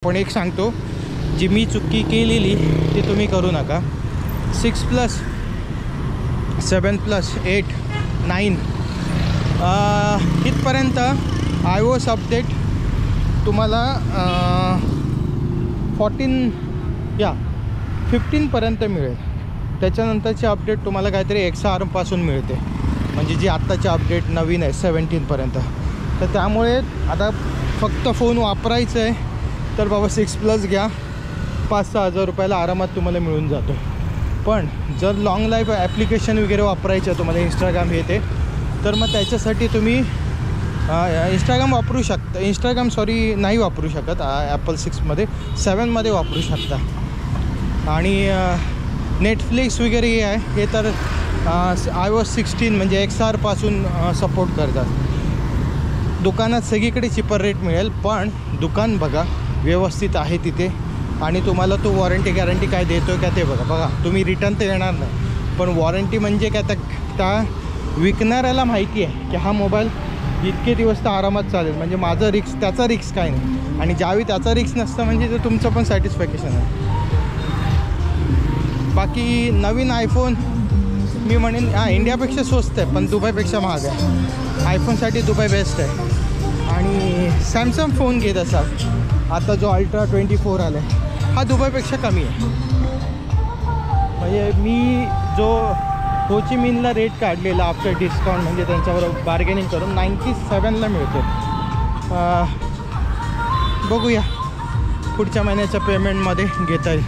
पण एक सांगतो, जी मी चुकी केलेली ती तुम्ही करू नका. 6+ 7+ 8 9 इथपर्यंत iOS अपडेट तुम्हाला 15पर्यंत मिळेल. त्याच्यानंतरची अपडेट तुम्हाला काहीतरी XR पासून मिळते, म्हणजे जी आत्ताची अपडेट नवीन आहे 17पर्यंत. तर त्यामुळे आता फक्त फोन वापरायचं आहे तर बाबा 6+ घ्या, 5-6 हजार रुपयाला आरामात तुम्हाला मिळून जातो. पण जर लॉंग लाईफ ॲप्लिकेशन वगैरे वापरायचं तुम्हाला, इंस्टाग्राम हे ते, तर मग त्याच्यासाठी तुम्ही इंस्टाग्राम वापरू शकता. नाही वापरू शकत ॲपल 6मध्ये, 7मध्ये वापरू शकता. आणि नेटफ्लिक्स वगैरे हे आहे, हे तर iOS 16 म्हणजे XR पासून सपोर्ट करतात. दुकानात सगळीकडे चिपर रेट मिळेल, पण दुकान बघा व्यवस्थित आहे तिथे, आणि तुम्हाला तो वॉरंटी गॅरंटी काय देतो का ते बघा. तुम्ही रिटर्न तर येणार नाही, पण वॉरंटी म्हणजे काय, त्या विकणाऱ्याला माहिती आहे की हा मोबाईल इतके दिवस तर आरामात चालेल, म्हणजे माझं रिक्स त्याचा रिक्स काय नाही. आणि ज्यावेळी त्याचा रिक्स नसतं म्हणजे ते तुमचं पण सॅटिस्फॅक्शन आहे. बाकी नवीन आयफोन मी म्हणेन इंडियापेक्षा स्वस्त आहे, पण दुबईपेक्षा महाग आहे. आयफोनसाठी दुबई बेस्ट आहे. आणि सॅमसंग फोन घेत असाल, आता जो अल्ट्रा 24 आला आहे हा दुबईपेक्षा कमी आहे. म्हणजे मी जो हो ची मिनला रेट काढलेला आफ्टर डिस्काउंट, म्हणजे त्यांच्याबरोबर बार्गेनिंग करून 97ला मिळतो. बघूया पुढच्या महिन्याच्या पेमेंटमध्ये घेता येईल.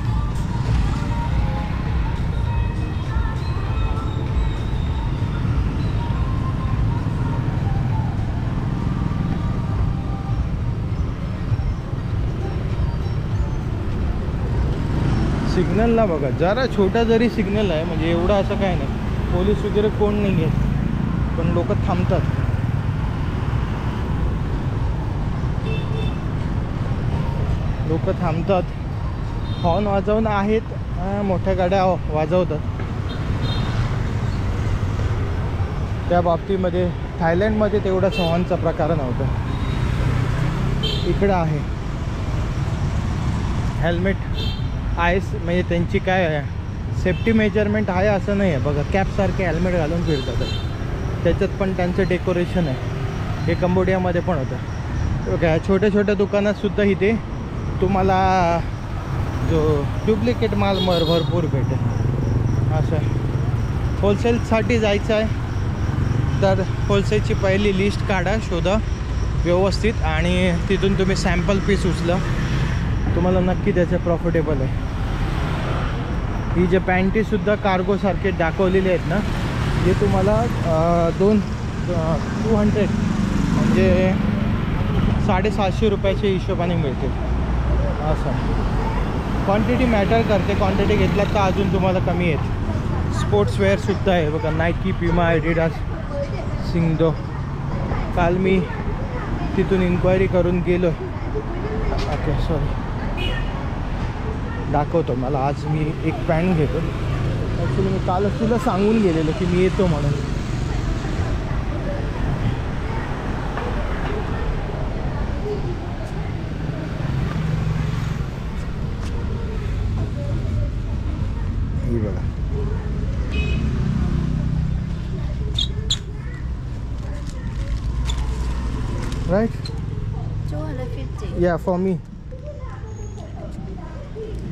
सिग्नलला बघा, जरा छोटा जरी सिग्नल आहे, म्हणजे एवढं असं काय नाही, पोलीस वगैरे कोण नाही आहे, पण लोक थांबतात. हॉर्न वाजवून आहेत, मोठ्या गाड्या वाजवतात. त्या बाबतीमध्ये थायलंडमध्ये तेवढा हॉर्नचा प्रकार नव्हता. इकडं आहे हेल्मेट म्हणजे त्यांची काय सेफ्टी मेजरमेंट आहे असं नाही आहे बघा. कॅपसारखे हेल्मेट घालून फिरतात, त्याच्यात पण त्यांचं डेकोरेशन आहे. हे कंबोडियामध्ये पण होतं बघा. छोट्या छोट्या दुकानातसुद्धा इथे तुम्हाला जो डुप्लिकेट माल भरपूर भेटेल. असं होलसेलसाठी जायचं आहे तर होलसेलची पहिली लिस्ट काढा, शोधा व्यवस्थित, आणि तिथून तुम्ही सॅम्पल पीस उचला, तुम्हाला नक्की त्याचे प्रॉफिटेबल आहे. ही जे पॅन्टीसुद्धा कार्गोसारखे दाखवलेले आहेत ना, हे तुम्हाला 200 म्हणजे 750 रुपयाच्या हिशोबाने मिळते. असं क्वांटिटी मॅटर करते, क्वांटिटी घेतल्यात तर अजून तुम्हाला कमी आहेत. स्पोर्ट्सवेअरसुद्धा आहे बघा, नायकी, पिमा, ॲडिडास, सिंगदो. काल मी तिथून इन्क्वायरी करून गेलो. ओके सॉरी, दाखवतो मला. आज मी एक पॅन्ट घेतो. ॲक्च्युली मी कालच तुला सांगून गेलेलो की मी येतो म्हणून. ही बघा, राईट. 250. या for me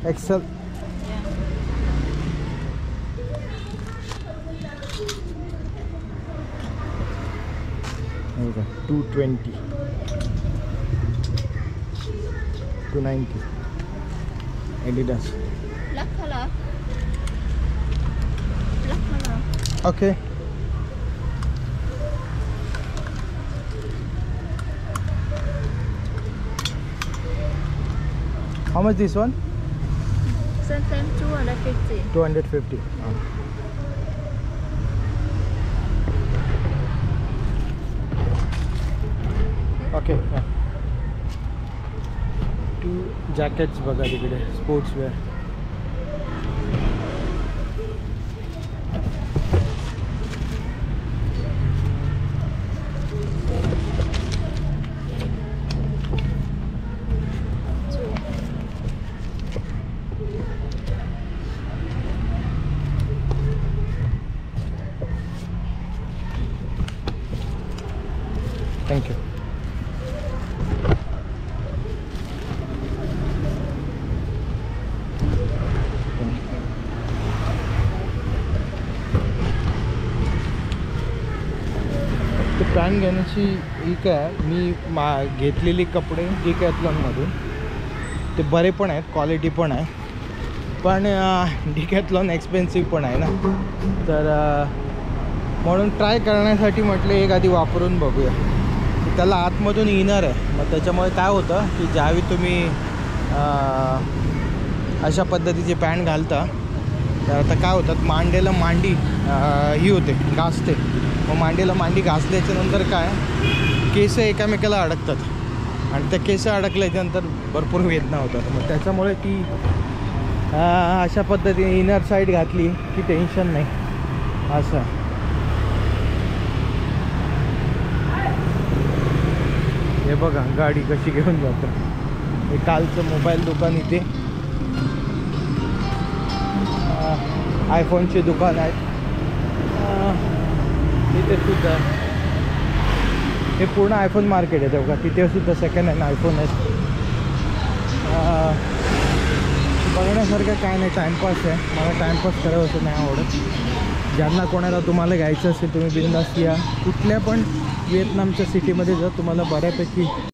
XL. Okay, 220, 290. Adidas. Black color. Black color. Okay. How much this one? Same 250. 250. Okay. Yeah. 2 jackets बघा तिकडे, स्पोर्ट्सवेअर. पॅन्ट घेण्याची ही काय मी घेतलेली कपडे डिकॅथलॉनमधून ते बरे पण आहेत, क्वालिटी पण आहे, पण डिकॅथलॉन एक्सपेन्सिव्ह पण आहे ना, तर म्हणून ट्राय करण्यासाठी म्हटलं एक आधी वापरून बघूया. त्याला आतमधून इनर आहे, मग त्याच्यामुळे काय होतं की ज्यावेळी तुम्ही अशा पद्धतीचे पॅन्ट घालता तर आता काय होतात मांडीला मांडी ही होते, घासते. मग मांडीला मांडी घासल्याच्यानंतर काय केस एकामेकाला अडकतात आणि त्या केस अडकल्याच्यानंतर भरपूर वेदना होतात. मग त्याच्यामुळे ती अशा पद्धतीने इनर साईड घातली की टेन्शन नाही. असं हे बघा गाडी कशी घेऊन जातो. हे कालचं मोबाईल दुकान इथे, आयफोनचे दुकान आहेत तिथे सुद्धा. हे पूर्ण आयफोन मार्केट आहे तेव्हा, तिथे सुद्धा सेकंड हँड आयफोन आहेत. बघण्यासारखं काय नाही, टाईमपास आहे. मला टाईमपास करावं नाही आवडत. ज्यांना कोणाला तुम्हाला घ्यायचं असेल तुम्ही बिनधास्त या, कुठल्या पण व्हिएतनामच्या सिटीमध्ये जर तुम्हाला बऱ्यापैकी